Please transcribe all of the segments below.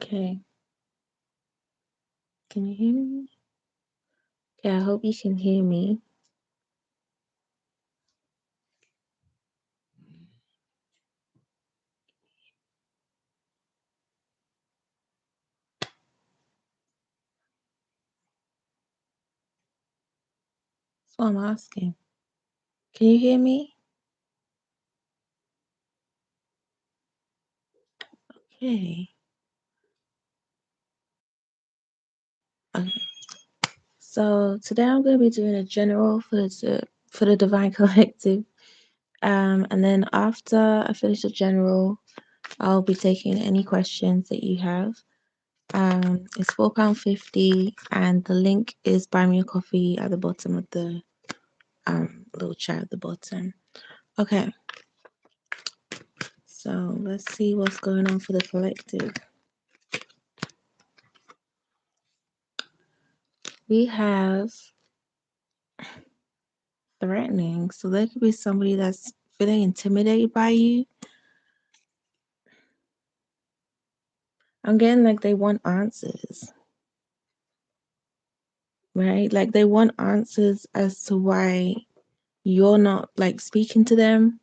Okay. Can you hear me? Okay, I hope you can hear me. That's what I'm asking. Can you hear me? Okay. Okay. So today I'm going to be doing a general for the Divine Collective. And then after I finish the general, I'll be taking any questions that you have. It's £4.50, and the link is Buy Me a Coffee at the bottom of the little chat at the bottom. Okay. So let's see what's going on for the collective. We have threatening. So there could be somebody that's feeling intimidated by you. I'm getting like they want answers, right? Like they want answers as to why you're not like speaking to them.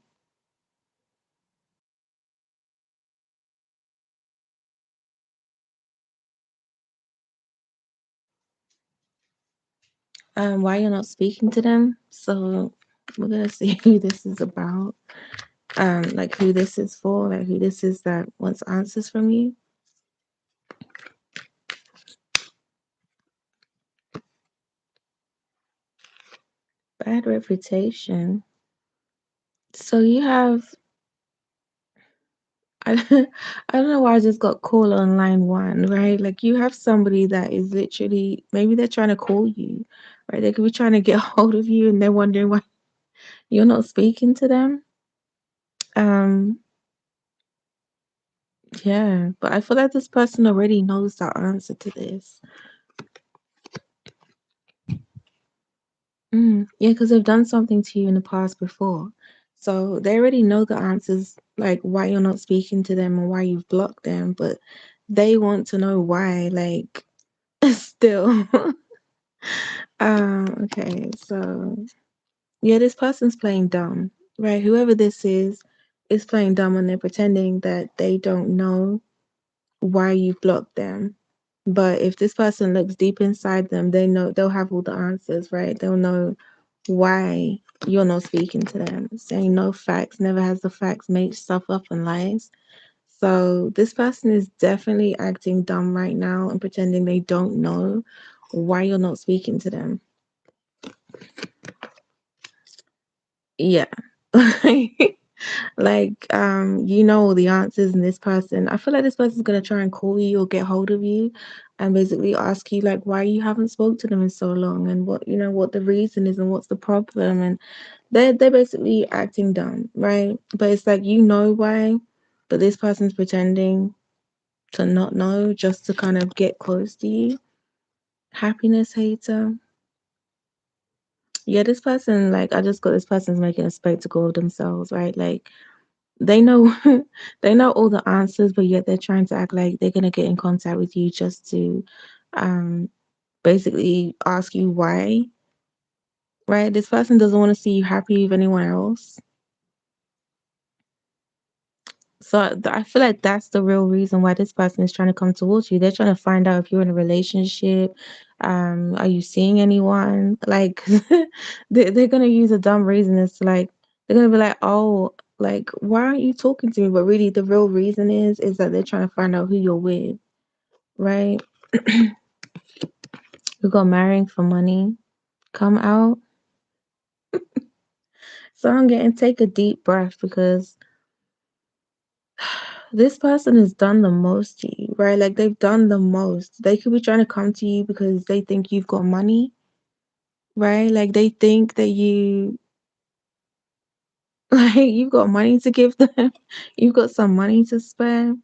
Why you're not speaking to them. So we're gonna see who this is about. Like who this is for, like who this is that wants answers from you. Bad reputation. So you have I I don't know why I just got call on line one, right? Like you have somebody that is literally maybe they're trying to call you, right? They could be trying to get a hold of you and they're wondering why you're not speaking to them. Um, yeah, but I feel like this person already knows the answer to this. Yeah, because they've done something to you in the past before. So they already know the answers, like why you're not speaking to them or why you've blocked them, but they want to know why, like, still. Okay, so yeah, this person's playing dumb, right? Whoever this is playing dumb and they're pretending that they don't know why you blocked them. But if this person looks deep inside them, they know they'll have all the answers, right? They'll know why you're not speaking to them. Saying no facts, never has the facts, makes stuff up and lies. So this person is definitely acting dumb right now and pretending they don't know why you're not speaking to them. Yeah. Like you know all the answers, and this person, I feel like this person's gonna try and call you or get hold of you and basically ask you like why you haven't spoke to them in so long, and what what the reason is and what's the problem. And they're basically acting dumb, right? But it's like you know why, but this person's pretending to not know just to kind of get close to you. Happiness hater. Yeah, this person, like I just got this person's making a spectacle of themselves, right? Like they know they know all the answers, but yet they're trying to act like they're gonna get in contact with you just to um basically ask you why, right? This person doesn't want to see you happy with anyone else. So I feel like that's the real reason why this person is trying to come towards you. They're trying to find out if you're in a relationship. Are you seeing anyone? Like they're gonna use a dumb reason as to like they're gonna be like, oh, like why aren't you talking to me? But really, the real reason is that they're trying to find out who you're with, right? You got marrying for money. Come out. So I'm getting take a deep breath because this person has done the most to you, right? Like they've done the most. They could be trying to come to you because they think you've got money, right? Like they think that you like you've got money to give them. You've got some money to spare.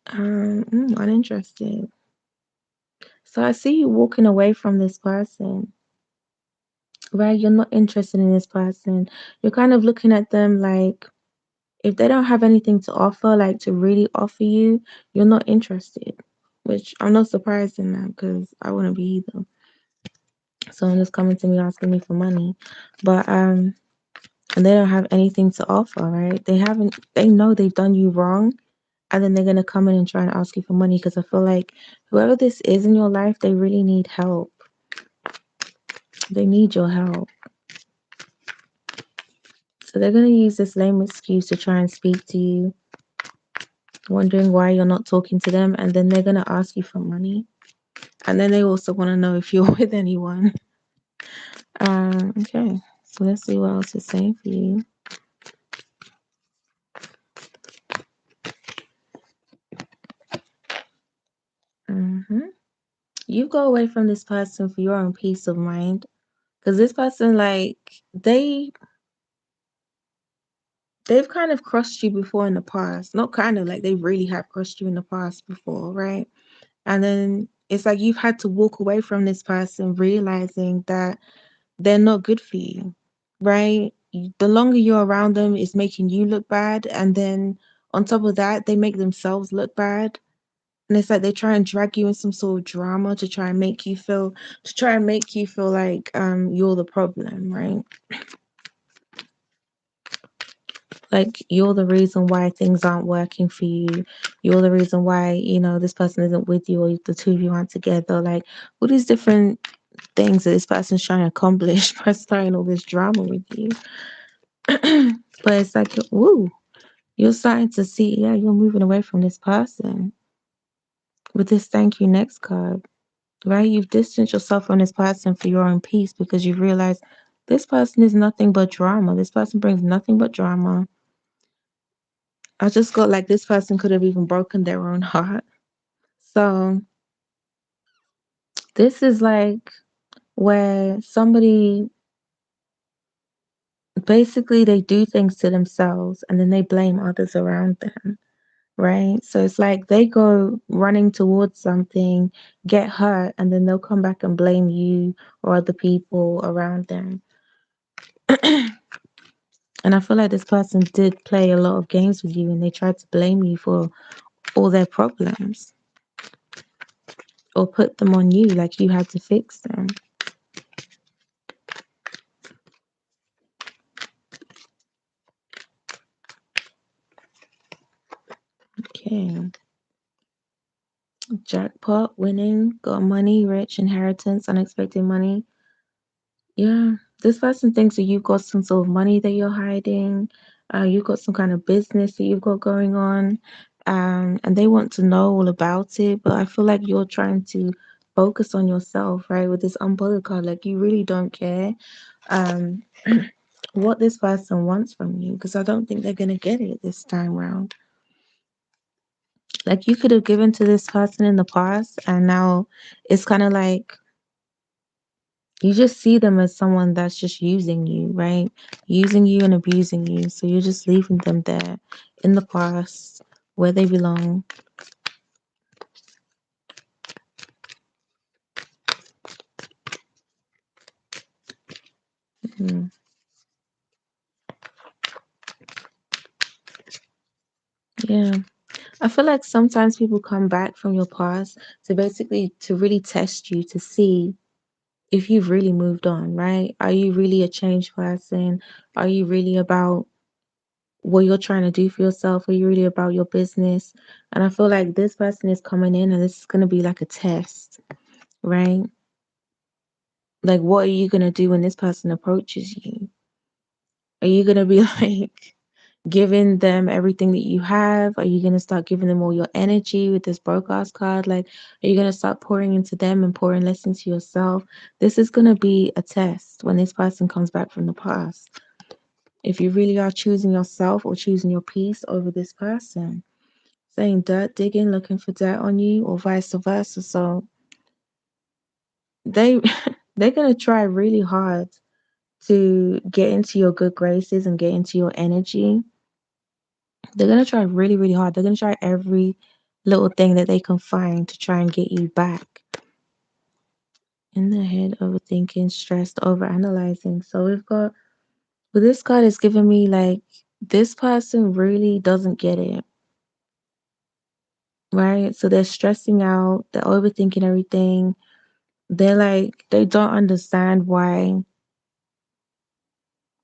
Uninterested. So I see you walking away from this person, right? You're not interested in this person. You're kind of looking at them like If they don't have anything to offer, like to really offer you, you're not interested. Which I'm not surprised in that because I wouldn't be either. Someone is coming to me asking me for money, but and they don't have anything to offer, right? They haven't. They know they've done you wrong, and then they're gonna come in and try and ask you for money because I feel like whoever this is in your life, they really need help. They need your help. So they're gonna use this lame excuse to try and speak to you, wondering why you're not talking to them, and then they're gonna ask you for money. And then they also want to know if you're with anyone. Okay, so let's see what else is saying for you. hmm You go away from this person for your own peace of mind, because this person, like, they've kind of crossed you before in the past. Not kind of, like they really have crossed you in the past before, right? And then it's like you've had to walk away from this person, realizing that they're not good for you, right? The longer you're around them, it's making you look bad. And then on top of that, they make themselves look bad. And it's like they try and drag you in some sort of drama to try and make you feel like you're the problem, right? Like you're the reason why things aren't working for you. You're the reason why, this person isn't with you or the two of you aren't together. Like all these different things that this person's trying to accomplish by starting all this drama with you. But it's like, woo, you're starting to see, yeah, you're moving away from this person with this thank you next card, right? You've distanced yourself from this person for your own peace because you've realized this person is nothing but drama. This person brings nothing but drama. I just got like this person could have even broken their own heart. So this is like where somebody basically they do things to themselves and then they blame others around them, right? So it's like they go running towards something, get hurt, and then they'll come back and blame you or other people around them. And I feel like this person did play a lot of games with you and they tried to blame you for all their problems or put them on you like you had to fix them. Okay. Jackpot, winning, got money, rich, inheritance, unexpected money. Yeah, this person thinks that you've got some sort of money that you're hiding. You've got some kind of business that you've got going on, and they want to know all about it. But I feel like you're trying to focus on yourself, right? With this umbrella card, like you really don't care um, what this person wants from you, because I don't think they're gonna get it this time round. Like you could have given to this person in the past, and now it's kind of like you just see them as someone that's just using you, right? Using you and abusing you. So you're just leaving them there in the past where they belong. Mm, yeah. I feel like sometimes people come back from your past to basically to really test you to see if you've really moved on, right? Are you really a changed person? Are you really about what you're trying to do for yourself? Are you really about your business? And I feel like this person is coming in and this is going to be like a test, right? Like, what are you going to do when this person approaches you? Are you going to be like giving them everything that you have? Are you going to start giving them all your energy with this broke ass card? Like, are you going to start pouring into them and pouring less into yourself? This is going to be a test when this person comes back from the past. If you really are choosing yourself or choosing your peace over this person, saying dirt digging, looking for dirt on you, or vice versa. So they they're gonna try really hard to get into your good graces and get into your energy. They're gonna try really, really hard. They're gonna try every little thing that they can find to try and get you back. In the head, overthinking, stressed, over analyzing. So we've got, well, this card is giving me like This person really doesn't get it, right? So they're stressing out, they're overthinking everything. They're like, they don't understand why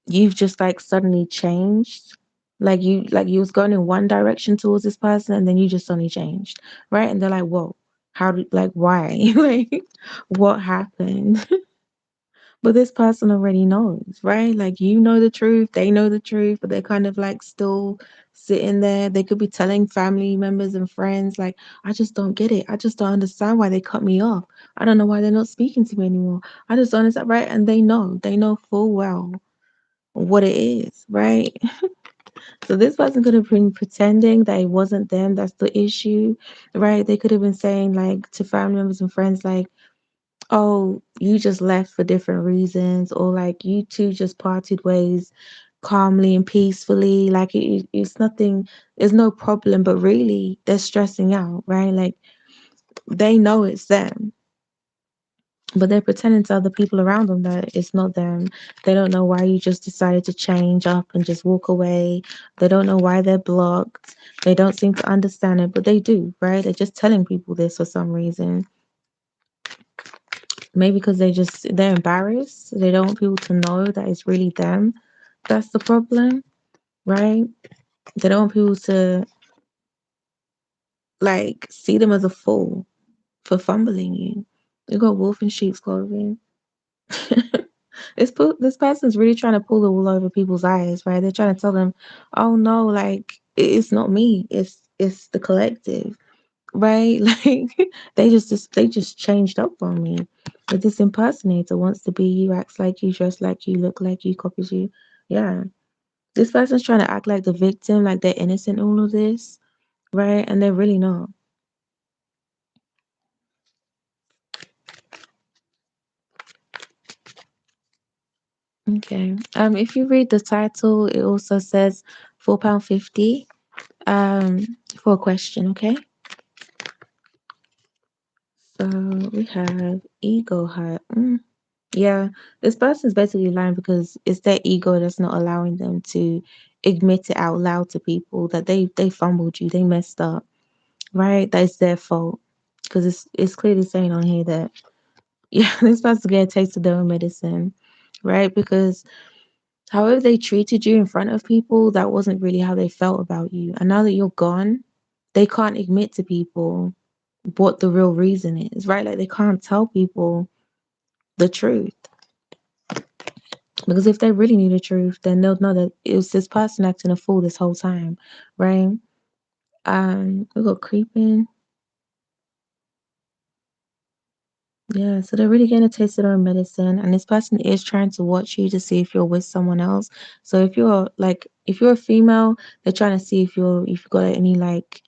you've just like suddenly changed. Like you was going in one direction towards this person and then you just suddenly changed, right? And they're like, whoa, how did, like, why? Like, what happened? But this person already knows, right? Like, you know the truth, they know the truth, but they're kind of like still sitting there. They could be telling family members and friends, like, I just don't get it. I just don't understand why they cut me off. I don't know why they're not speaking to me anymore. I just don't understand, right? And they know full well what it is, right? So this person could have been pretending that it wasn't them that's the issue, right? They could have been saying like to family members and friends, like, oh, you just left for different reasons, or like you two just parted ways calmly and peacefully. Like it's nothing, there's no problem, but really they're stressing out, right? Like they know it's them, but they're pretending to other people around them that it's not them. They don't know why you just decided to change up and just walk away. They don't know why they're blocked. They don't seem to understand it, but they do, right? They're just telling people this for some reason. Maybe because they're embarrassed. They don't want people to know that it's really them. That's the problem, right? They don't want people to like see them as a fool for fumbling you. You got wolf in sheep's clothing. This person's really trying to pull the wool over people's eyes, right? They're trying to tell them, "Oh no, like it's not me. It's the collective." Right? Like they just changed up on me. But this impersonator wants to be you, acts like you, dress like you, look like you, copies you. Yeah. This person's trying to act like the victim, like they're innocent in all of this, right? And they're really not. Okay. If you read the title, it also says £4.50 for a question, okay? So we have ego hurt. Yeah, this person's basically lying because it's their ego that's not allowing them to admit it out loud to people that they fumbled you, they messed up, right? That it's their fault because it's clearly saying on here that yeah, this person's getting a taste of their own medicine, right? Because however they treated you in front of people, that wasn't really how they felt about you, and now that you're gone, they can't admit to people what the real reason is, right? Like they can't tell people the truth. Because if they really knew the truth, then they'll know that it was this person acting a fool this whole time, right? We got creeping. Yeah, so they're really getting a taste of their own medicine, and this person is trying to watch you to see if you're with someone else. So if you're a female, they're trying to see if you've got any like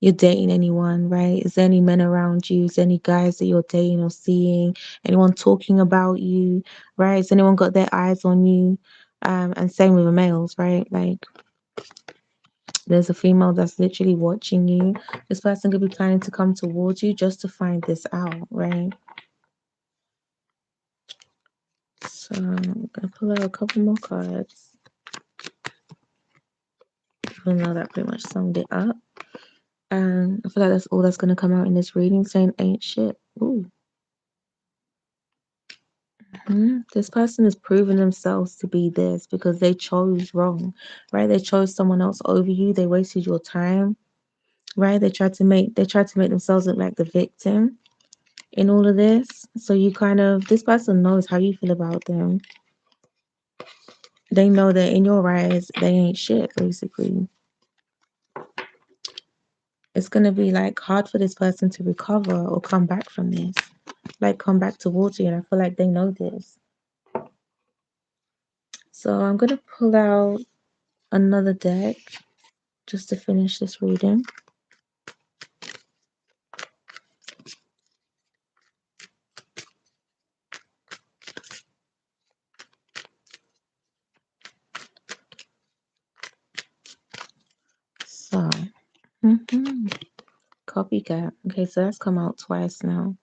you're dating anyone, right? Is there any men around you? Is there any guys that you're dating or seeing? Anyone talking about you, right? Has anyone got their eyes on you? And same with the males, right? Like there's a female that's literally watching you. This person could be planning to come towards you just to find this out, right? So I'm gonna pull out a couple more cards, even though that pretty much summed it up. And I feel like that's all that's gonna come out in this reading, saying ain't shit. Ooh. This person has proven themselves to be this because they chose wrong, right? They chose someone else over you. They wasted your time, right? They tried to make themselves look like the victim in all of this. So you kind of this person knows how you feel about them. They know that in your eyes they ain't shit. Basically, it's gonna be like hard for this person to recover or come back from this, like come back towards you. And I feel like they know this. So I'm gonna pull out another deck just to finish this reading. So, copycat. Okay, so that's come out twice now.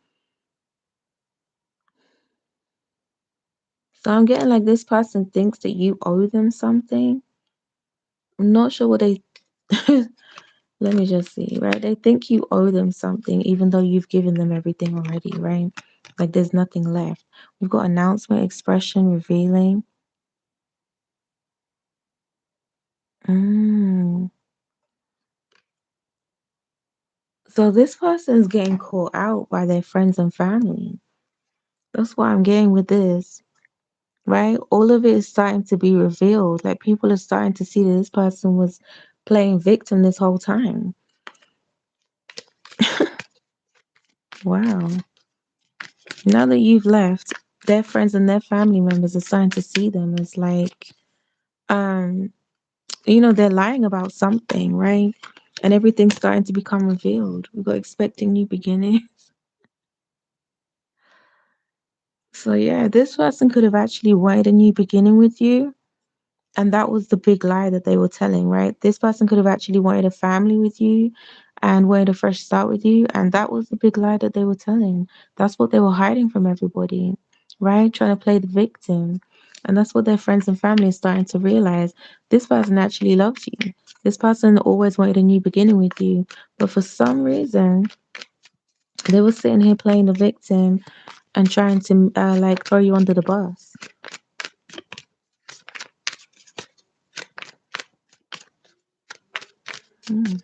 So I'm getting like this person thinks that you owe them something, I'm not sure what they let me just see, right? They think you owe them something even though you've given them everything already, right? Like there's nothing left. We've got announcement, expression, revealing. Mm. So this person's getting caught out by their friends and family. That's what I'm getting with this, right? All of it is starting to be revealed. Like people are starting to see that this person was playing victim this whole time. Wow. Now that you've left, their friends and their family members are starting to see them as like, um, they're lying about something, right? And everything's starting to become revealed. We've got expecting new beginnings. So yeah, this person could have actually wanted a new beginning with you. And that was the big lie that they were telling, right? This person could have actually wanted a family with you and wanted a fresh start with you. And that was the big lie that they were telling. That's what they were hiding from everybody, right? Trying to play the victim. And that's what their friends and family are starting to realize. This person actually loves you. This person always wanted a new beginning with you. But for some reason, they were sitting here playing the victim and trying to like throw you under the bus. Mm.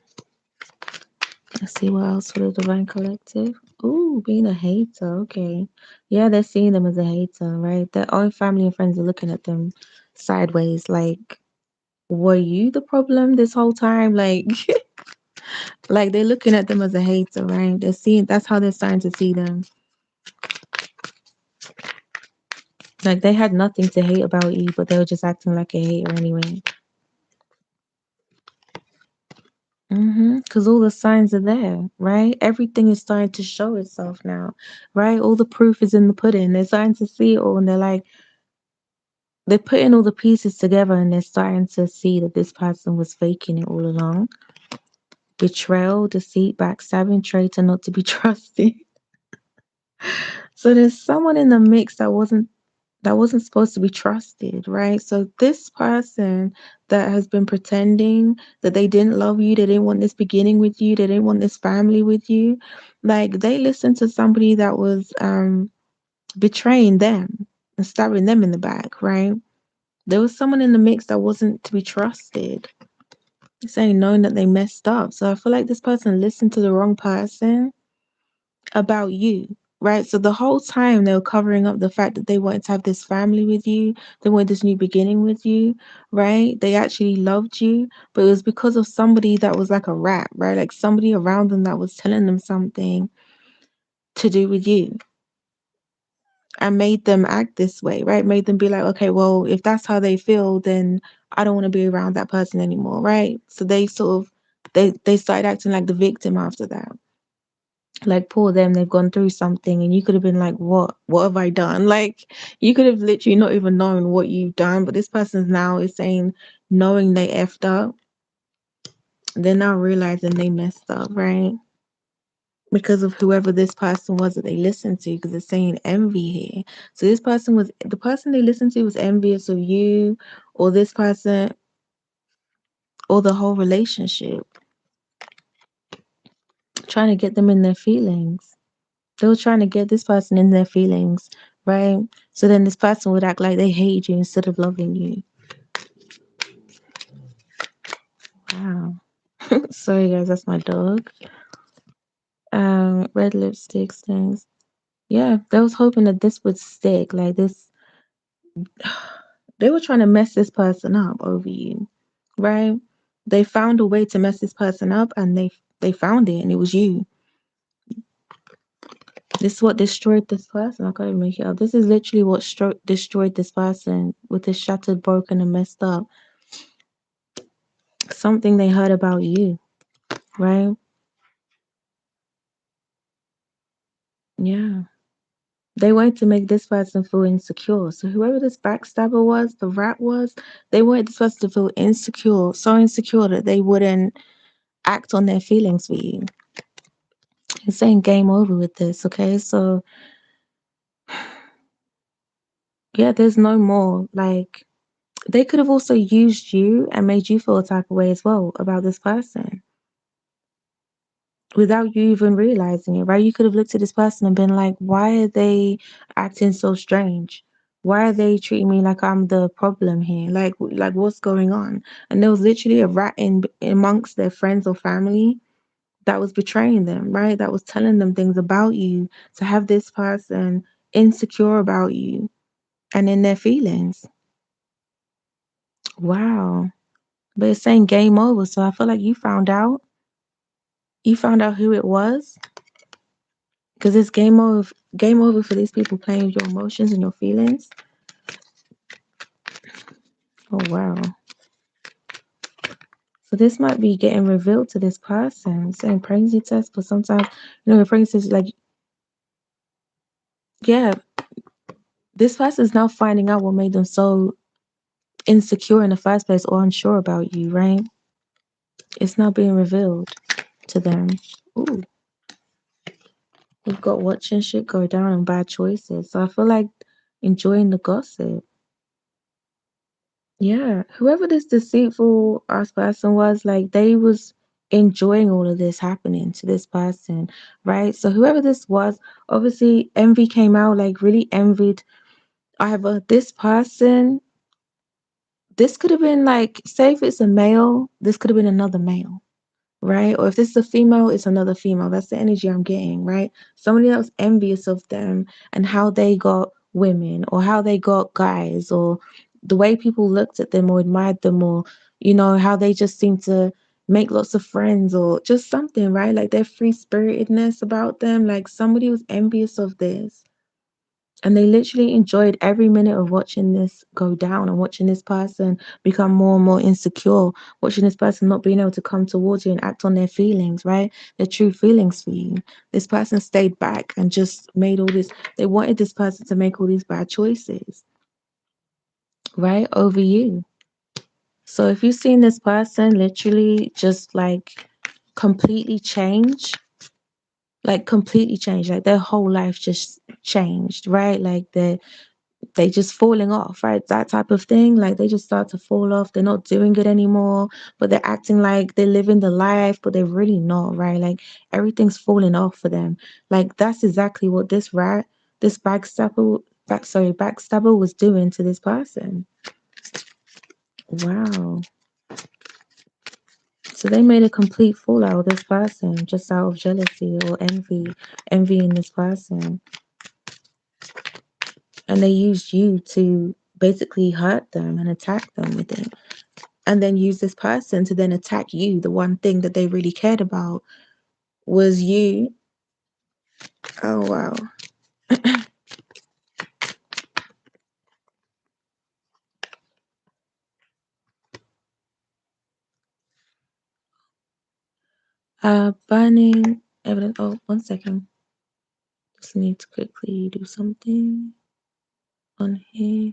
Let's see what else for the Divine Collective. Ooh, being a hater. Okay. Yeah, they're seeing them as a hater, right? Their own family and friends are looking at them sideways. Like, were you the problem this whole time? Like, like they're looking at them as a hater, right? They're seeing that's how they're starting to see them. Like they had nothing to hate about you, but they were just acting like a hater anyway. Because all the signs are there, right? Everything is starting to show itself now, right? All the proof is in the pudding. They're starting to see it all, and they're like, they're putting all the pieces together, and they're starting to see that this person was faking it all along. Betrayal, deceit, backstabbing, traitor, not to be trusted. So there's someone in the mix that wasn't supposed to be trusted, right? So this person that has been pretending that they didn't love you, they didn't want this beginning with you, they didn't want this family with you, like they listened to somebody that was betraying them and stabbing them in the back, right? There was someone in the mix that wasn't to be trusted, saying knowing that they messed up. So I feel like this person listened to the wrong person about you, right? So the whole time they were covering up the fact that they wanted to have this family with you, they wanted this new beginning with you, right? They actually loved you, but it was because of somebody that was like a rat, right? Like somebody around them that was telling them something to do with you and made them act this way, right? Made them be like, okay, well, if that's how they feel, then I don't want to be around that person anymore, right? So they sort of they started acting like the victim after that. Like poor them, they've gone through something and you could have been like, what have I done? Like you could have literally not even known what you've done, but this person's now is saying, knowing they effed up, they're now realizing they messed up, right? Because of whoever this person was that they listened to, because it's saying envy here. So this person was the person they listened to was envious of you or this person or the whole relationship, trying to get them in their feelings. They were trying to get this person in their feelings, right? So then this person would act like they hate you instead of loving you. Wow. Sorry guys, that's my dog. Red lipstick stains. Yeah, they was hoping that this would stick. Like this they were trying to mess this person up over you, right? They found a way to mess this person up and they found it and it was you. This is what destroyed this person. I can't even make it up. This is literally what destroyed this person with this shattered, broken, and messed up. Something they heard about you, right? Yeah. They wanted to make this person feel insecure. So whoever this backstabber was, the rat was, they wanted this person to feel insecure, so insecure that they wouldn't act on their feelings for you. It's saying game over with this, okay? So yeah, there's no more like They could have also used you and made you feel a type of way as well about this person without you even realizing it, right? You could have looked at this person and been like, why are they acting so strange? Why are they treating me like I'm the problem here? Like what's going on? And there was literally a rat in amongst their friends or family that was betraying them, right? That was telling them things about you to have this person insecure about you and in their feelings. Wow. But it's saying game over. So I feel like you found out. You found out who it was. Because it's game over for these people playing with your emotions and your feelings. Oh wow. So this might be getting revealed to this person, saying pregnancy test, but sometimes, with pregnancy, like, yeah, this person is now finding out what made them so insecure in the first place or unsure about you, right? It's not being revealed to them. Ooh, you've got watching shit go down and bad choices. So I feel like enjoying the gossip. Yeah, whoever this deceitful ass person was, like they was enjoying all of this happening to this person, right? So whoever this was, obviously envy came out, like really envied either this person. This could have been like, say if it's a male, this could have been another male, right? Or if this is a female, it's another female. That's the energy I'm getting, right? Somebody that was envious of them and how they got women or how they got guys or the way people looked at them or admired them or, how they just seemed to make lots of friends or just something, right? Like their free spiritedness about them. Like somebody was envious of this. And they literally enjoyed every minute of watching this go down and watching this person become more and more insecure, watching this person not being able to come towards you and act on their feelings, right? Their true feelings for you. This person stayed back and just made all this, they wanted this person to make all these bad choices, right? Over you. So if you've seen this person literally just completely change, like their whole life just changed, right? Like they just falling off, right? That type of thing. Like they just start to fall off. They're not doing it anymore, but they're acting like they're living the life, but they're really not, right? Like everything's falling off for them. Like that's exactly what this backstabber was doing to this person. Wow. So they made a complete fool out of this person just out of jealousy or envying this person. And they used you to basically hurt them and attack them with it. And then use this person to then attack you. The one thing that they really cared about was you. Oh wow. Burning evidence. Oh, 1 second. Just need to quickly do something on here.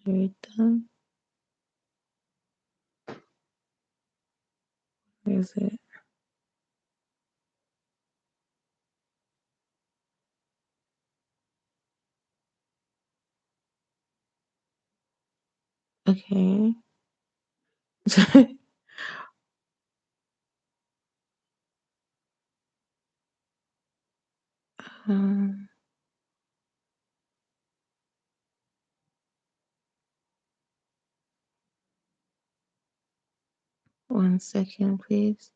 Moderator. Where is it? Okay. um, 1 second, please.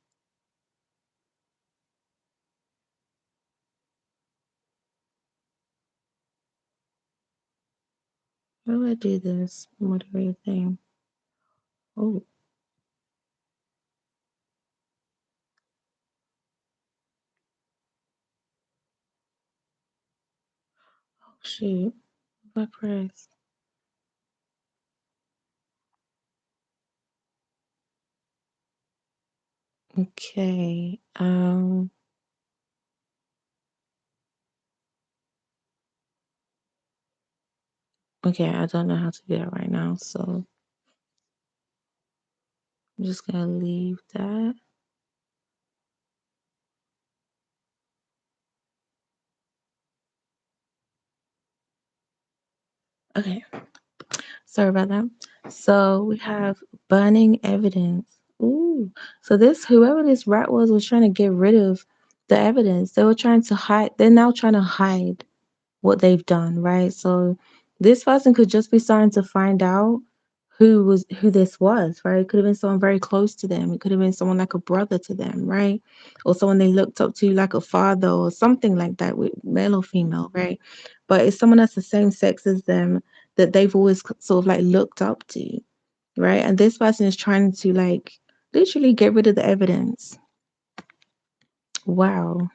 How do I do this moderator thing? Oh, oh shoot. What I press? Okay. Okay, I don't know how to do that right now, so I'm just gonna leave that. Okay, sorry about that. So we have burning evidence. Ooh, so this whoever this rat was trying to get rid of the evidence. They were trying to hide. They're now trying to hide what they've done, right? So this person could just be starting to find out who this was, right? It could have been someone very close to them. It could have been someone like a brother to them, right? Or someone they looked up to like a father or something like that, with male or female, right? But it's someone that's the same sex as them that they've always sort of like looked up to, right? And this person is trying to like literally get rid of the evidence. Wow.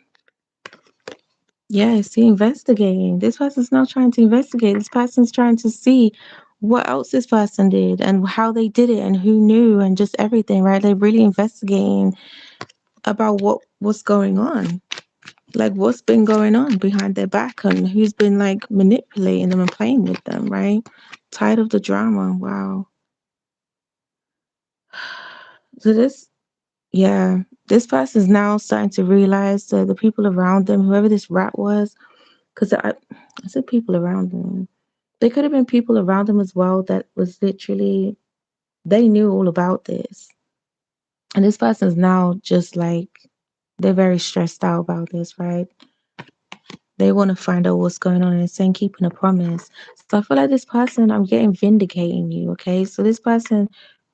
Yeah, see, investigating. This person's not trying to investigate. This person's trying to see what else this person did and how they did it and who knew and just everything, right? They're really investigating about what's going on. Like what's been going on behind their back and who's been like manipulating them and playing with them, right? Tired of the drama. Wow. So this yeah, this person's now starting to realize that the people around them, whoever this rat was, because I said people around them. There could have been people around them as well that was literally, they knew all about this. And this person's now just like, they're very stressed out about this, right? They want to find out what's going on and saying keeping a promise. So I feel like this person, I'm getting vindicating you, okay? So this person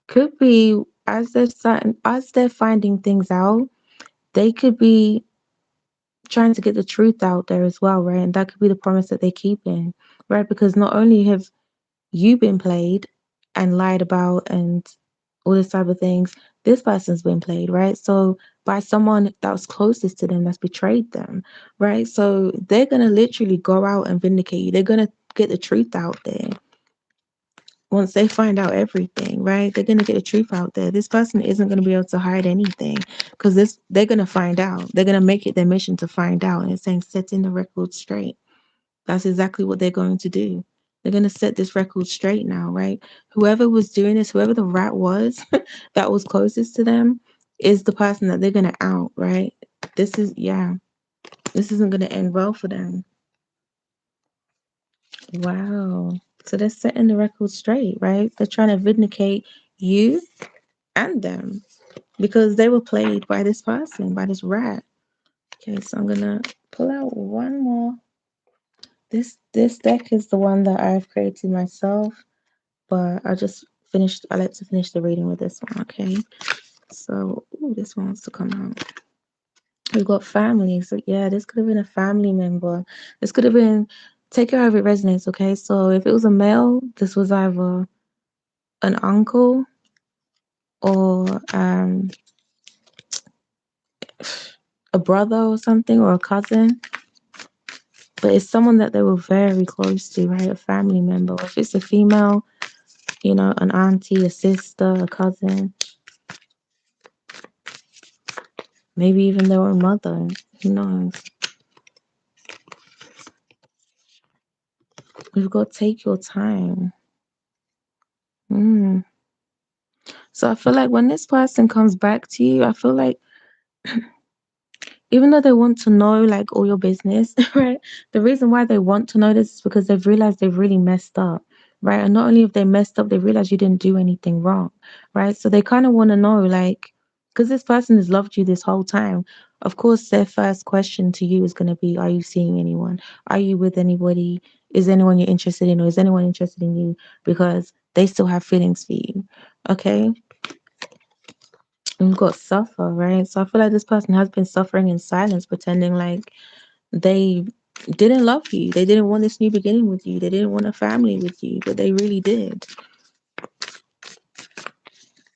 could be, as they're finding things out, they could be trying to get the truth out there as well, right? And that could be the promise that they keep in, right? Because not only have you've been played and lied about and all this type of things, this person's been played, right? So by someone that was closest to them that's betrayed them, right? So they're gonna literally go out and vindicate you. They're gonna get the truth out there. Once they find out everything, right? They're gonna get the truth out there. This person isn't gonna be able to hide anything because this they're gonna find out. They're gonna make it their mission to find out. And it's saying setting the record straight. That's exactly what they're going to do. They're going to set this record straight now, right? Whoever was doing this, whoever the rat was that was closest to them, is the person that they're going to out, right? Yeah, this isn't going to end well for them. Wow. So they're setting the record straight, right? They're trying to vindicate you and them because they were played by this person, by this rat. Okay, so I'm going to pull out one more. This deck is the one that I've created myself. But I like to finish the reading with this one, okay? So, ooh, this one wants to come out. We've got family. So, yeah, this could have been a family member. This could have been, take care of it resonates, okay? So, if it was a male, this was either an uncle or a brother or something or a cousin. But it's someone that they were very close to, right? A family member. If it's a female, an auntie, a sister, a cousin, maybe even their own mother. Who knows? We've got to take your time. Mm. So I feel like when this person comes back to you, I feel like even though they want to know like all your business, right? The reason why they want to know this is because they've realized they've really messed up, right? And not only have they messed up, they realize you didn't do anything wrong, right? So they kind of want to know, like, because this person has loved you this whole time. Of course, their first question to you is going to be, are you seeing anyone? Are you with anybody? Is anyone you're interested in, or is anyone interested in you? Because they still have feelings for you, okay? You've got suffer, right? So I feel like this person has been suffering in silence, pretending like they didn't love you. They didn't want this new beginning with you. They didn't want a family with you, but they really did.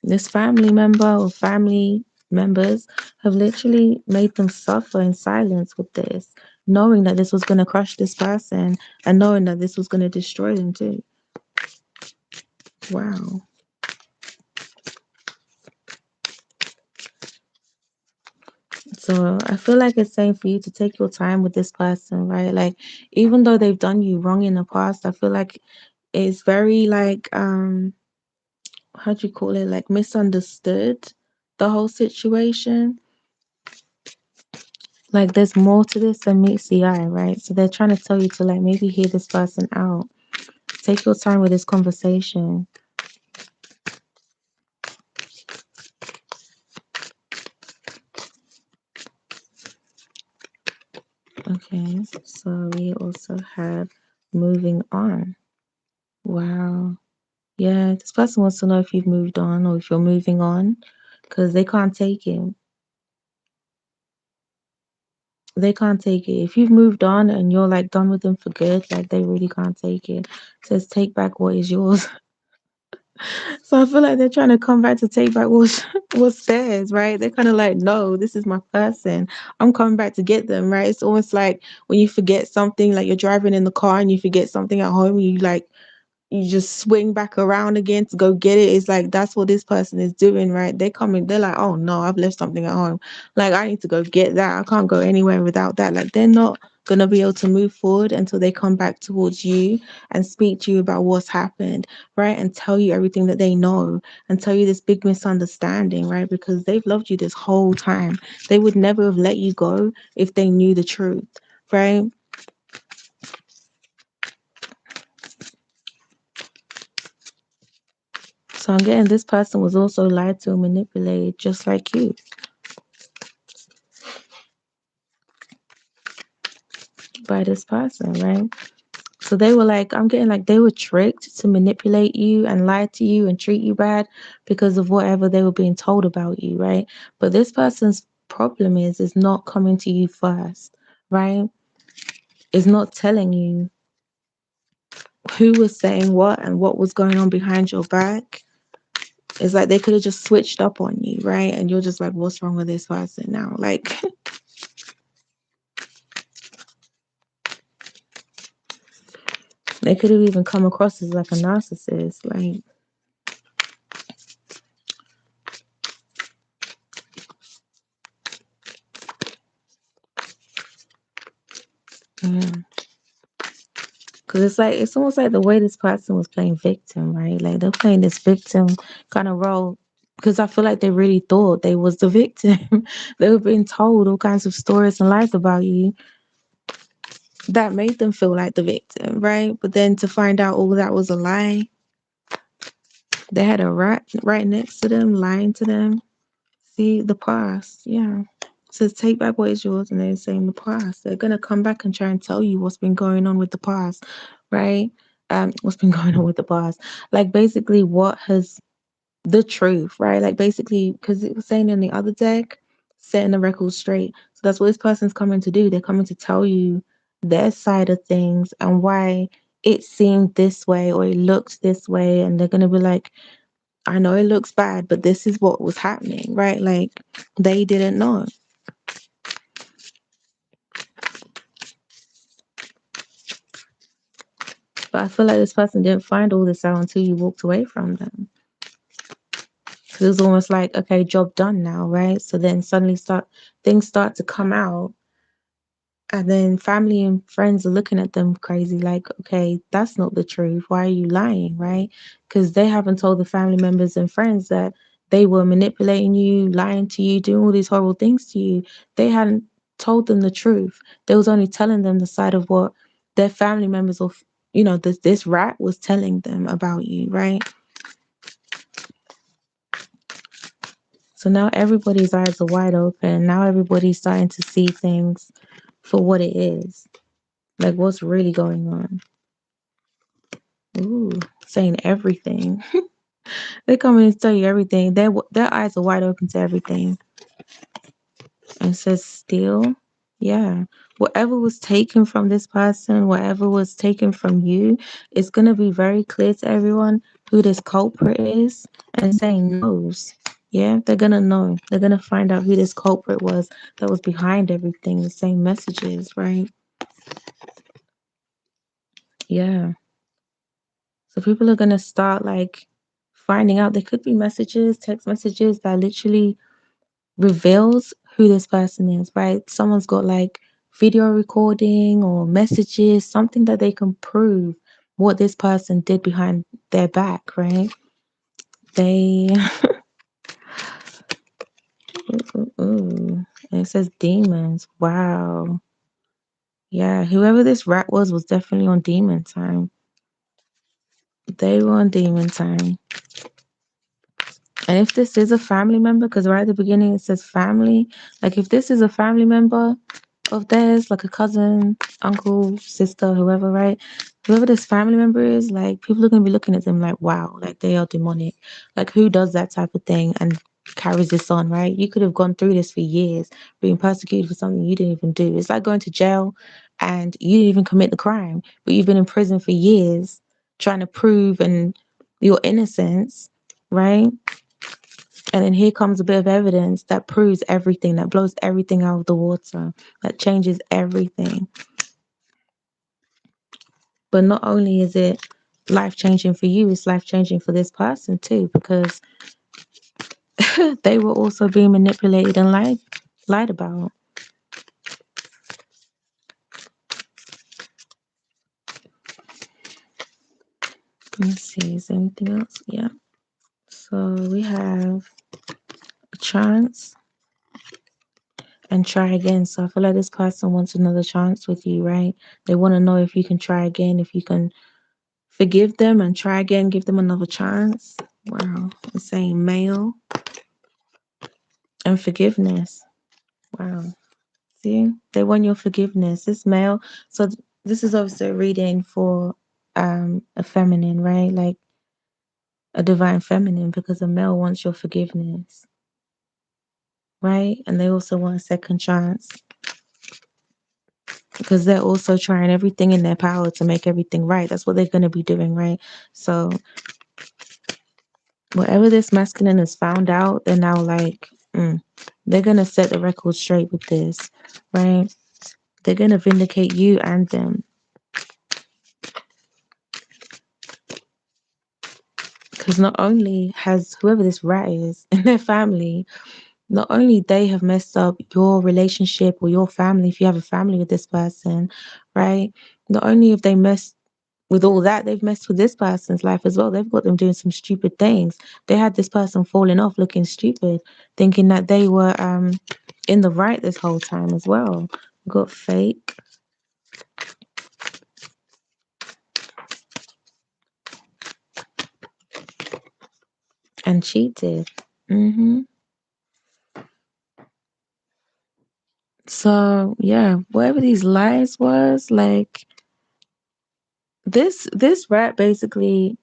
This family member or family members have literally made them suffer in silence with this, knowing that this was going to crush this person and knowing that this was going to destroy them too. Wow. So I feel like it's saying for you to take your time with this person, right? Like even though they've done you wrong in the past, I feel like it's very like how do you call it? Like misunderstood the whole situation. Like there's more to this than meets the eye, right? So they're trying to tell you to like maybe hear this person out, Take your time with this conversation. Okay, so we also have moving on. Wow. Yeah, this person wants to know if you've moved on or if you're moving on because they can't take it. They can't take it. If you've moved on and you're like done with them for good, like they really can't take it. It says take back what is yours. So I feel like they're trying to come back to take back what's theirs, right? They're kind of like, no, this is my person. I'm coming back to get them, right? It's almost like when you forget something, like you're driving in the car and you forget something at home, you like you just swing back around again to go get it. It's like that's what this person is doing, right? They're coming, they're like, oh no, I've left something at home. Like I need to go get that. I can't go anywhere without that. Like they're not gonna be able to move forward until they come back towards you and speak to you about what's happened, right? And tell you everything that they know and tell you this big misunderstanding, right? Because they've loved you this whole time. They would never have let you go if they knew the truth, right? So I'm getting this person was also lied to and manipulated just like you by this person, right? So they were like, I'm getting like they were tricked to manipulate you and lie to you and treat you bad because of whatever they were being told about you, right? But this person's problem is not coming to you first, right? Is not telling you who was saying what and what was going on behind your back. It's like they could have just switched up on you, right? And you're just like, what's wrong with this person now? Like they could have even come across as like a narcissist. Like, yeah. Because it's like, it's almost like the way this person was playing victim, right? Like they're playing this victim kind of role. Because I feel like they really thought they was the victim. They were being told all kinds of stories and lies about you that made them feel like the victim, right? But then to find out all that was a lie, they had a rat right next to them, lying to them. See, the past, yeah. It says take back what is yours, and they're saying the past. They're gonna come back and try and tell you what's been going on with the past, right? What's been going on with the past. Like basically what has the truth, right? Like basically, because it was saying in the other deck, setting the record straight. So that's what this person's coming to do. They're coming to tell you their side of things and why it seemed this way or it looked this way. And they're gonna be like, I know it looks bad, but this is what was happening, right? Like they didn't know. But I feel like this person didn't find all this out until you walked away from them. Because it was almost like, okay, job done now, right? So then suddenly things start to come out. And then family and friends are looking at them crazy, like, okay, that's not the truth. Why are you lying, right? Because they haven't told the family members and friends that they were manipulating you, lying to you, doing all these horrible things to you. They hadn't told them the truth. They was only telling them the side of what their family members or, this rat was telling them about you, right? So now everybody's eyes are wide open. Now everybody's starting to see things for what it is. Like what's really going on. Ooh, saying everything. They come in and tell you everything. Their eyes are wide open to everything. And says still, yeah. Whatever was taken from this person, whatever was taken from you, it's gonna be very clear to everyone who this culprit is and saying knows. Yeah, they're gonna know. They're gonna find out who this culprit was that was behind everything, the same messages, right? Yeah. So people are gonna start like finding out there could be messages, text messages that literally reveals who this person is, right? Someone's got like video recording or messages, something that they can prove what this person did behind their back, right? They ooh, and it says demons. Wow. Yeah, whoever this rat was definitely on demon time. They were on demon time. And if this is a family member, because right at the beginning it says family, like if this is a family member of theirs, like a cousin, uncle, sister, whoever, right? Whoever this family member is, like people are gonna be looking at them like, wow, like they are demonic. Like who does that type of thing and carries this on, right? You could have gone through this for years, being persecuted for something you didn't even do. It's like going to jail and you didn't even commit the crime, but you've been in prison for years trying to prove and your innocence, right? And then here comes a bit of evidence that proves everything, that blows everything out of the water, that changes everything. But not only is it life changing for you, it's life changing for this person too, because they were also being manipulated and lied about. Let's see, is there anything else? Yeah. So we have a chance and try again. So I feel like this person wants another chance with you, right? They want to know if you can try again, if you can forgive them and try again, give them another chance. Wow. I'm saying male and forgiveness. Wow. See, they want your forgiveness. This male. So this is obviously a reading for a feminine, right? Like a divine feminine, because a male wants your forgiveness, right? And they also want a second chance because they're also trying everything in their power to make everything right. That's what they're going to be doing, right? So whatever this masculine has found out, they're now like, they're going to set the record straight with this, right? They're going to vindicate you and them. Because not only has whoever this rat is in their family, not only they have messed up your relationship or your family, if you have a family with this person, right? Not only have they messed with all that, they've messed with this person's life as well. They've got them doing some stupid things. They had this person falling off, looking stupid, thinking that they were in the right this whole time as well. Got fake and cheated. So yeah, whatever these lies was, like this rat basically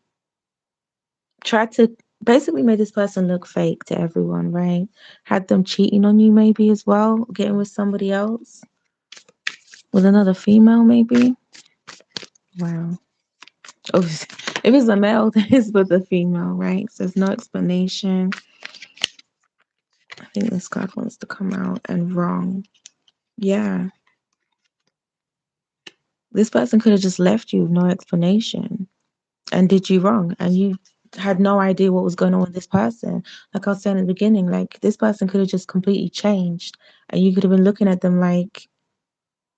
tried to basically made this person look fake to everyone, right? Had them cheating on you maybe as well, getting with somebody else, with another female maybe. Wow. Oh, if it's a male, then it's with a female, right? So there's no explanation. I think this card wants to come out and wrong. Yeah. This person could have just left you with no explanation and did you wrong, and you had no idea what was going on with this person. Like I was saying in the beginning, like this person could have just completely changed and you could have been looking at them like,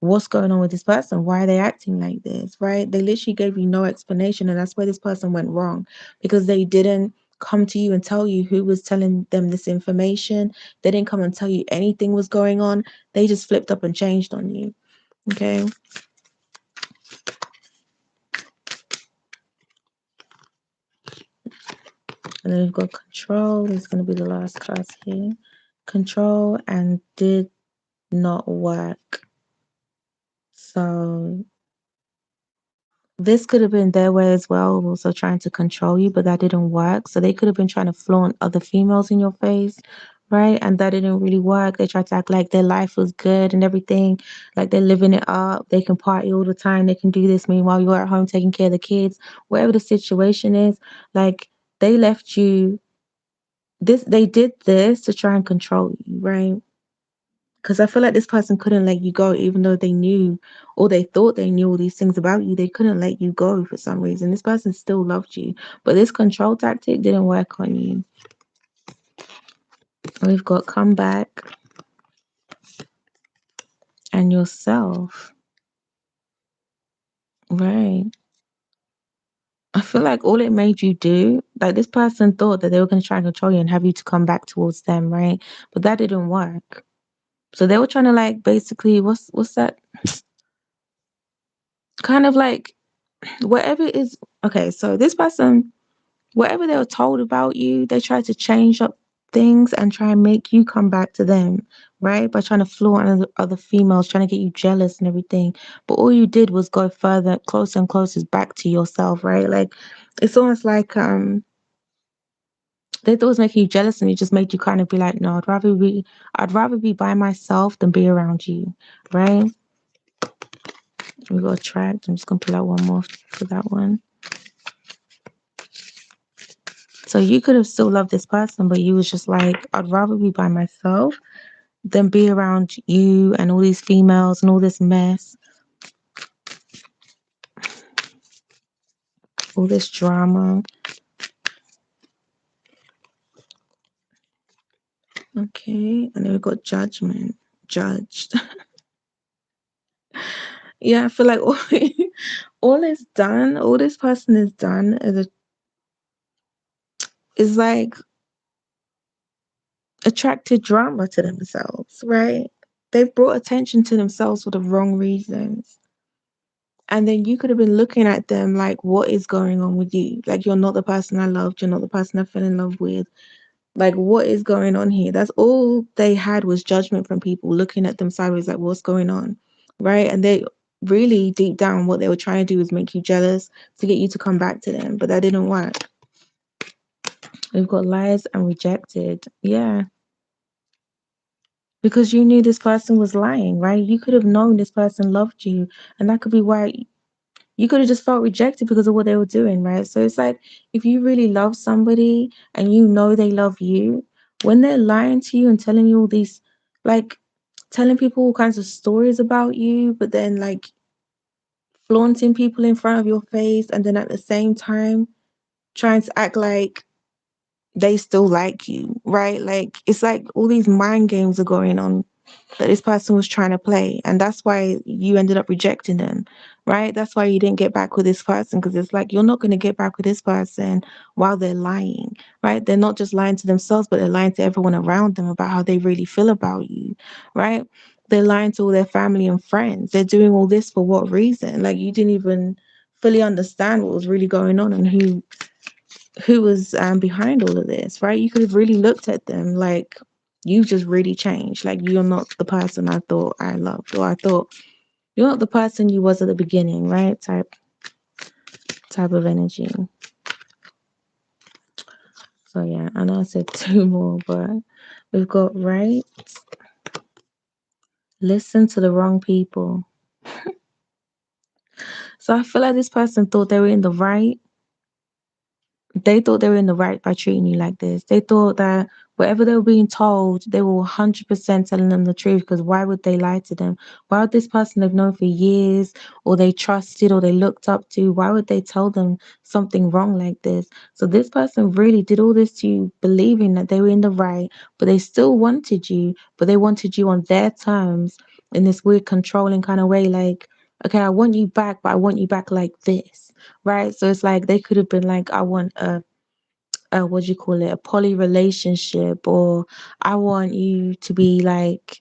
what's going on with this person? Why are they acting like this? Right? They literally gave you no explanation, and that's where this person went wrong, because they didn't come to you and tell you who was telling them this information. They didn't come and tell you anything was going on. They just flipped up and changed on you. Okay. And then we've got control. This is going to be the last card here. Control and did not work. So this could have been their way as well, also trying to control you, but that didn't work. So they could have been trying to flaunt other females in your face, right? And that didn't really work. They tried to act like their life was good and everything, like they're living it up. They can party all the time. They can do this. Meanwhile, you're at home taking care of the kids. Whatever the situation is, like they left you. They did this to try and control you, right? Because I feel like this person couldn't let you go, even though they knew or they thought they knew all these things about you. They couldn't let you go for some reason. This person still loved you, but this control tactic didn't work on you. We've got come back and yourself. Right. I feel like all it made you do, like this person thought that they were going to try and control you and have you to come back towards them, right? But that didn't work. So they were trying to like basically, what's that? Kind of like whatever it is. Okay, so this person, whatever they were told about you, they try to change up things and try and make you come back to them, right? By trying to flaunt other females, trying to get you jealous and everything. But all you did was go further, closer and closer back to yourself, right? Like it's almost like they thought it was making you jealous and it just made you kind of be like, no, I'd rather be by myself than be around you, right? We got attract. I'm just gonna pull out one more for that one. So you could have still loved this person, but you was just like, I'd rather be by myself than be around you and all these females and all this mess, all this drama. Okay, and then we got judgment, judged. Yeah, I feel like all is done, all this person is done is like attracted drama to themselves, right? They've brought attention to themselves for the wrong reasons. And then you could have been looking at them like, what is going on with you? Like, you're not the person I loved. You're not the person I fell in love with. Like, what is going on here? That's all they had was judgment from people looking at them sideways, like, what's going on? Right. And they really deep down, what they were trying to do was make you jealous to get you to come back to them. But that didn't work. We've got lies and rejected. Yeah. Because you knew this person was lying, right? You could have known this person loved you. And that could be why you could have just felt rejected because of what they were doing, right? So it's like if you really love somebody and you know they love you, when they're lying to you and telling you all these, like telling people all kinds of stories about you, but then like flaunting people in front of your face and then at the same time trying to act like they still like you, right? Like it's like all these mind games are going on that this person was trying to play. And that's why you ended up rejecting them, right? That's why you didn't get back with this person because it's like you're not going to get back with this person while they're lying, right? They're not just lying to themselves, but they're lying to everyone around them about how they really feel about you, right? They're lying to all their family and friends. They're doing all this for what reason? Like you didn't even fully understand what was really going on and who was behind all of this, right? You could have really looked at them like you've just really changed. Like you're not the person I thought I loved, or I thought you're not the person you was at the beginning, right? Type of energy. So yeah, I know I said two more, but we've got right. Listen to the wrong people. So I feel like this person thought they were in the right. They thought they were in the right by treating you like this. They thought that whatever they were being told, they were 100% telling them the truth because why would they lie to them? Why would this person they've known for years or they trusted or they looked up to, why would they tell them something wrong like this? So this person really did all this to you, believing that they were in the right, but they still wanted you, but they wanted you on their terms in this weird controlling kind of way. Like, okay, I want you back, but I want you back like this, right? So it's like they could have been like, I want a what do you call it, a poly relationship, or I want you to be like,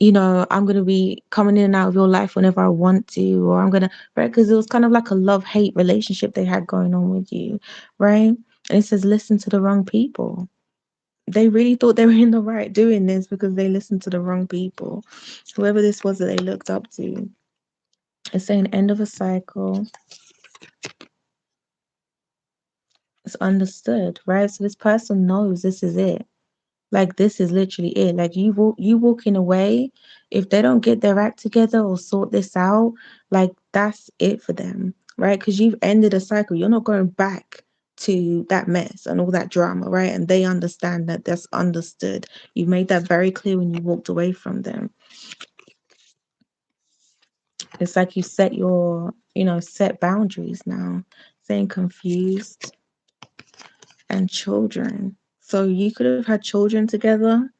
I'm gonna be coming in and out of your life whenever I want to, or I'm gonna, right? Because it was kind of like a love-hate relationship they had going on with you, right? And it says listen to the wrong people. They really thought they were in the right doing this because they listened to the wrong people. Whoever this was that they looked up to. It's saying end of a cycle. It's understood, right? So this person knows this is it. Like this is literally it. Like you walking away, if they don't get their act together or sort this out, like that's it for them, right? Because you've ended a cycle. You're not going back to that mess and all that drama, right? And they understand that that's understood. You've made that very clear when you walked away from them. It's like you set set boundaries now, saying confused and children. So you could have had children together,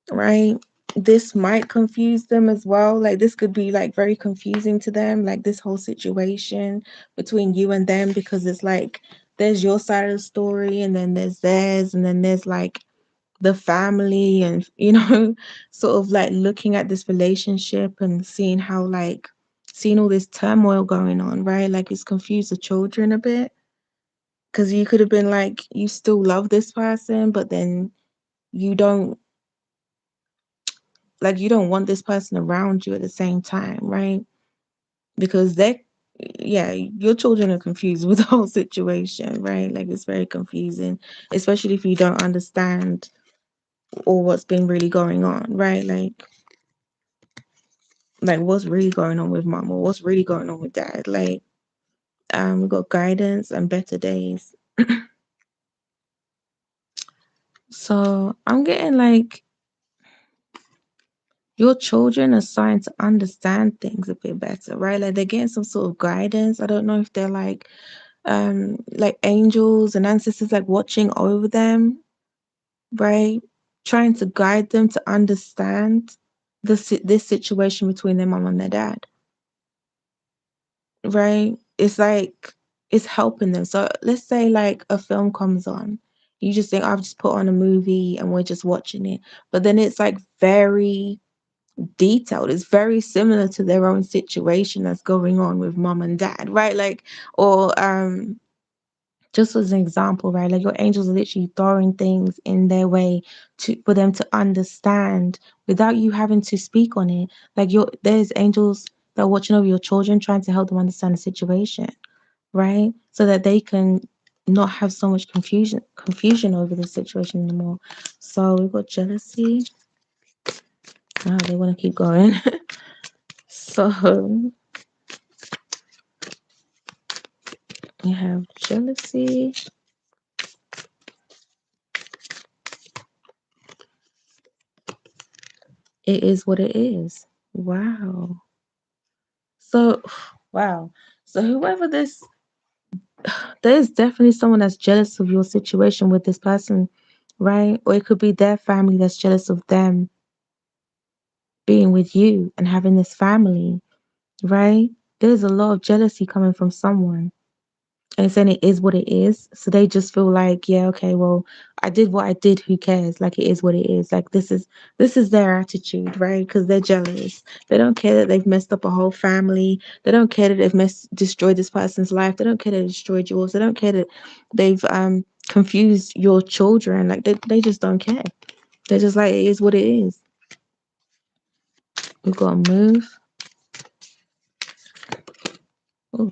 right? This might confuse them as well. Like this could be like very confusing to them, like this whole situation between you and them, because it's like there's your side of the story and then there's theirs and then there's like the family and sort of like looking at this relationship and seeing how like seeing all this turmoil going on, right? Like it's confused the children a bit. Because you could have been like, you still love this person, but then you don't, like, you don't want this person around you at the same time, right? Because yeah, your children are confused with the whole situation, right? Like, it's very confusing, especially if you don't understand or what's been really going on, right? Like what's really going on with mom or what's really going on with dad. Like, we got guidance and better days. So I'm getting like your children are starting to understand things a bit better, right? Like they're getting some sort of guidance. I don't know if they're like angels and ancestors like watching over them, right? Trying to guide them to understand this situation between their mom and their dad, right? It's like it's helping them. So let's say like a film comes on. You just think I've just put on a movie and we're just watching it. But then it's like very detailed. It's very similar to their own situation that's going on with mom and dad, right? Like, or just as an example, right? Like your angels are literally throwing things in their way to for them to understand without you having to speak on it. Like there's angels that are watching over your children, trying to help them understand the situation, right? So that they can not have so much confusion over the situation anymore. So we've got jealousy. Wow, they want to keep going. So we have jealousy. It is what it is. Wow. So, wow. So, whoever this, there is definitely someone that's jealous of your situation with this person, right? Or it could be their family that's jealous of them being with you and having this family, right? There's a lot of jealousy coming from someone. And saying it is what it is. So they just feel like, yeah, okay, well, I did what I did. Who cares? Like it is what it is. Like this is their attitude, right? Because they're jealous. They don't care that they've messed up a whole family. They don't care that they've destroyed this person's life. They don't care that they destroyed yours. They don't care that they've confused your children. Like they just don't care. They're just like it is what it is. We've got to move. Oh,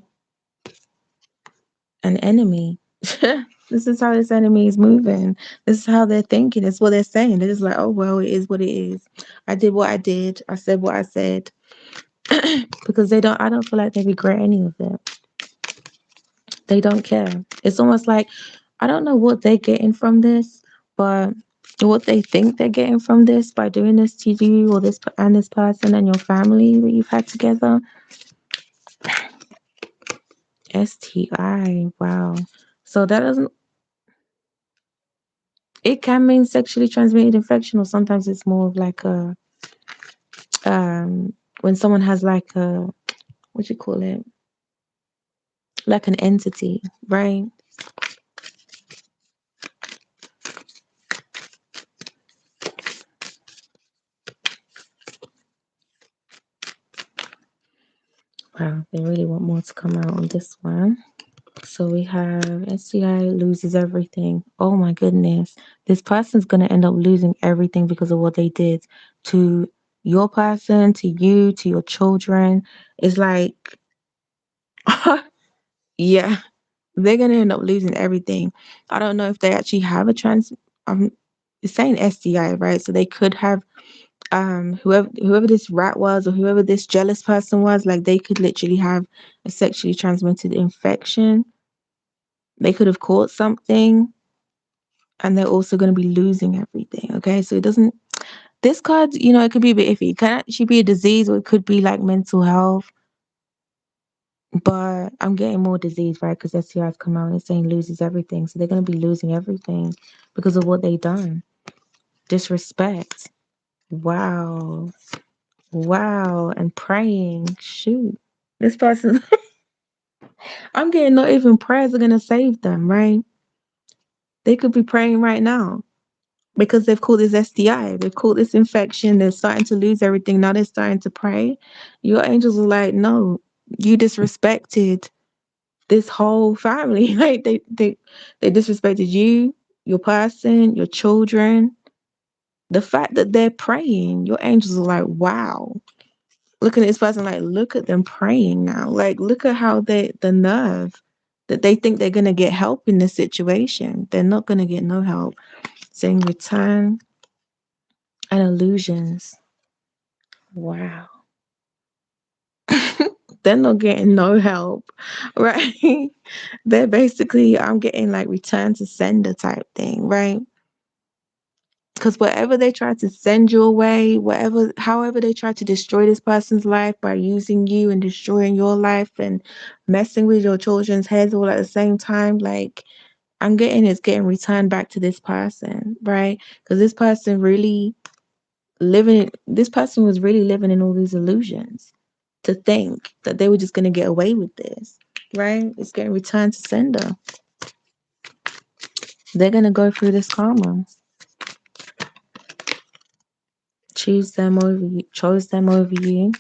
an enemy. This is how this enemy is moving. This is how they're thinking. It's what they're saying. They're just like, oh, well, it is what it is. I did what I did. I said what I said. Because I don't feel like they regret any of it. They don't care. It's almost like, I don't know what they're getting from this, but what they think they're getting from this by doing this to you or this person and your family that you've had together. STI. Wow. So that doesn't, it can mean sexually transmitted infection, or sometimes it's more of like a when someone has like a what you call it, like an entity, right? Wow, they really want more to come out on this one. So we have STI loses everything. Oh my goodness, this person's gonna end up losing everything because of what they did to your person, to you, to your children. It's like yeah, they're gonna end up losing everything. I don't know if they actually have a it's saying STI, right? So they could have whoever this rat was or whoever this jealous person was, like they could literally have a sexually transmitted infection. They could have caught something and they're also going to be losing everything. Okay, so it doesn't, this card, it could be a bit iffy. It can actually be a disease or it could be like mental health, but I'm getting more disease, right? Because STI's come out and it's saying loses everything, so they're going to be losing everything because of what they done. Disrespect. Wow. Wow. And praying. Shoot. This person, I'm getting not even prayers are going to save them, right? They could be praying right now. because they've caught this STI, they've caught this infection, they're starting to lose everything. Now they're starting to pray. Your angels are like, no, you disrespected this whole family. Like they disrespected you, your person, your children. The fact that they're praying, your angels are like, wow. Looking at this person like, look at them praying now. Like, look at how the nerve that they think they're gonna get help in this situation. They're not gonna get no help. Saying return and illusions. Wow. They're not getting no help, right? They're basically, I'm getting like return to sender type thing, right? Because whatever they try to send you away, however they try to destroy this person's life by using you and destroying your life and messing with your children's heads all at the same time, like I'm getting it's getting returned back to this person, right? Because this person was really living in all these illusions to think that they were just going to get away with this, right? It's getting returned to sender. They're going to go through this karma. Chose them over you.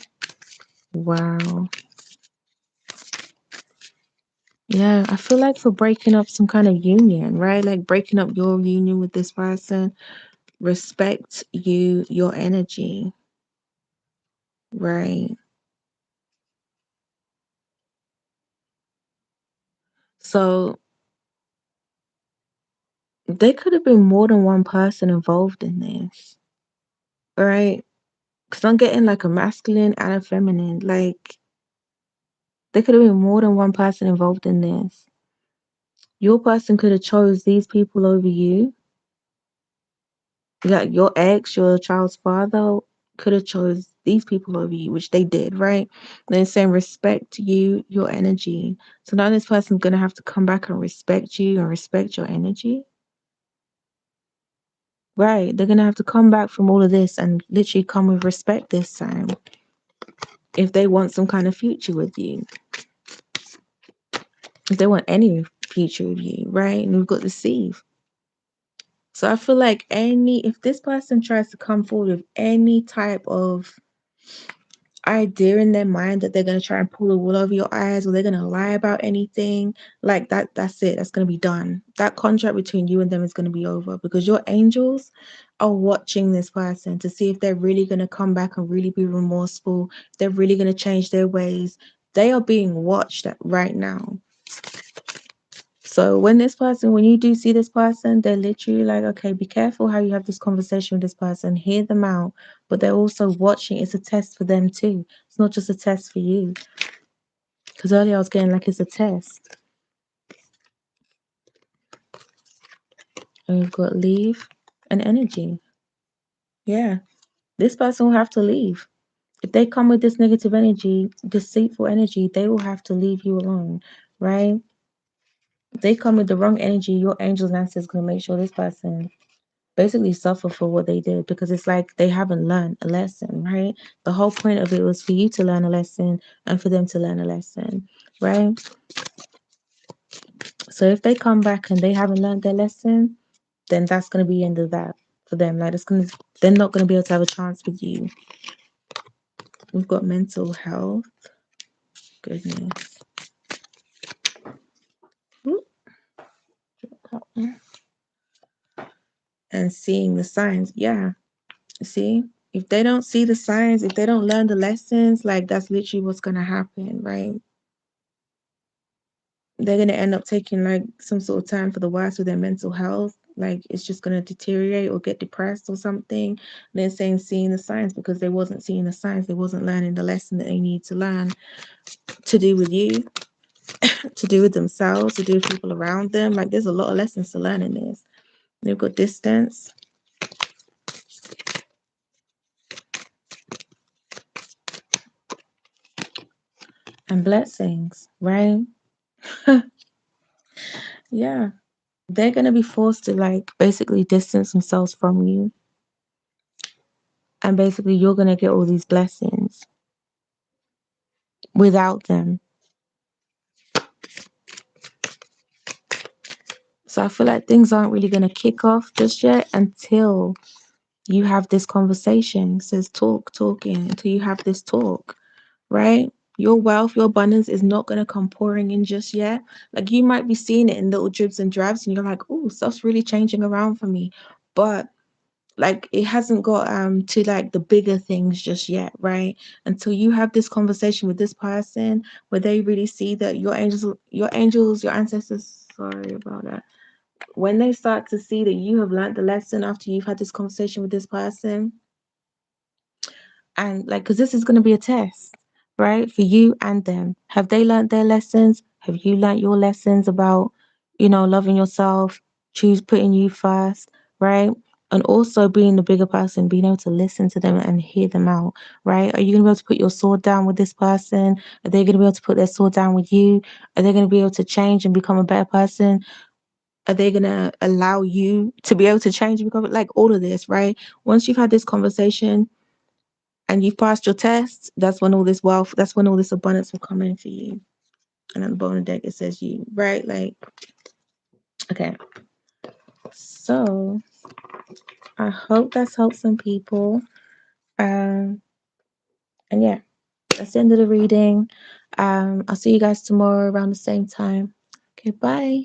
Wow. Yeah, I feel like for breaking up some kind of union, right? Like breaking up your union with this person, respect your energy, right? So there could have been more than one person involved in this, right? Because I'm getting like a masculine and a feminine. Like there could have been more than one person involved in this. Your person could have chose these people over you. Like your ex, your child's father could have chose these people over you, which they did, right? Then saying respect you, your energy. So now this person's gonna have to come back and respect you and respect your energy. Right. They're gonna have to come back from all of this and literally come with respect this time. If they want some kind of future with you. If they want any future with you, right? And we've got the sieve. So I feel like if this person tries to come forward with any type of idea in their mind that they're going to try and pull the wool over your eyes or they're going to lie about anything, like that's it. That's going to be done. That contract between you and them is going to be over because your angels are watching this person to see if they're really going to come back and really be remorseful, if they're really going to change their ways. They are being watched right now. So when you do see this person, they're literally like, okay, be careful how you have this conversation with this person, hear them out, but they're also watching. It's a test for them too. It's not just a test for you. Because earlier I was getting like it's a test. And we've got leave and energy. Yeah. This person will have to leave. If they come with this negative energy, deceitful energy, they will have to leave you alone, right? If they come with the wrong energy, your angels and ancestors going to make sure this person basically suffer for what they did because it's like they haven't learned a lesson, right? The whole point of it was for you to learn a lesson and for them to learn a lesson, right? So if they come back and they haven't learned their lesson, then that's going to be the end of that for them. Like they're not going to be able to have a chance with you. We've got mental health. Goodness. And seeing the signs. Yeah. See, if they don't see the signs, if they don't learn the lessons, like that's literally what's going to happen, right? They're going to end up taking like some sort of time for the worse with their mental health. Like it's just going to deteriorate or get depressed or something. And they're saying seeing the signs because they wasn't seeing the signs. They wasn't learning the lesson that they need to learn to do with you, to do with themselves, to do with people around them. Like there's a lot of lessons to learn in this. They've got distance and blessings, right? Yeah. They're going to be forced to like basically distance themselves from you. And basically, you're going to get all these blessings without them. So I feel like things aren't really going to kick off just yet until you have this conversation. It says talking until you have this talk, right? Your wealth, your abundance is not going to come pouring in just yet. Like you might be seeing it in little dribs and drabs, and you're like, oh, stuff's really changing around for me. But like it hasn't got to like the bigger things just yet, right? Until you have this conversation with this person where they really see that your ancestors, sorry about that, when they start to see that you have learned the lesson after you've had this conversation with this person, and like because this is going to be a test, right, for you and them. Have they learned their lessons? Have you learned your lessons about, loving yourself, choose putting you first, right? And also being the bigger person, being able to listen to them and hear them out, right? Are you going to be able to put your sword down with this person? Are they going to be able to put their sword down with you? Are they going to be able to change and become a better person? Are they going to allow you to be able to change and become like all of this, right? Once you've had this conversation and you've passed your test, that's when all this wealth, that's when all this abundance will come in for you. And at the bottom of the deck, it says you, right? Like, okay. So I hope that's helped some people. Um, and yeah, that's the end of the reading. I'll see you guys tomorrow around the same time. Okay, bye.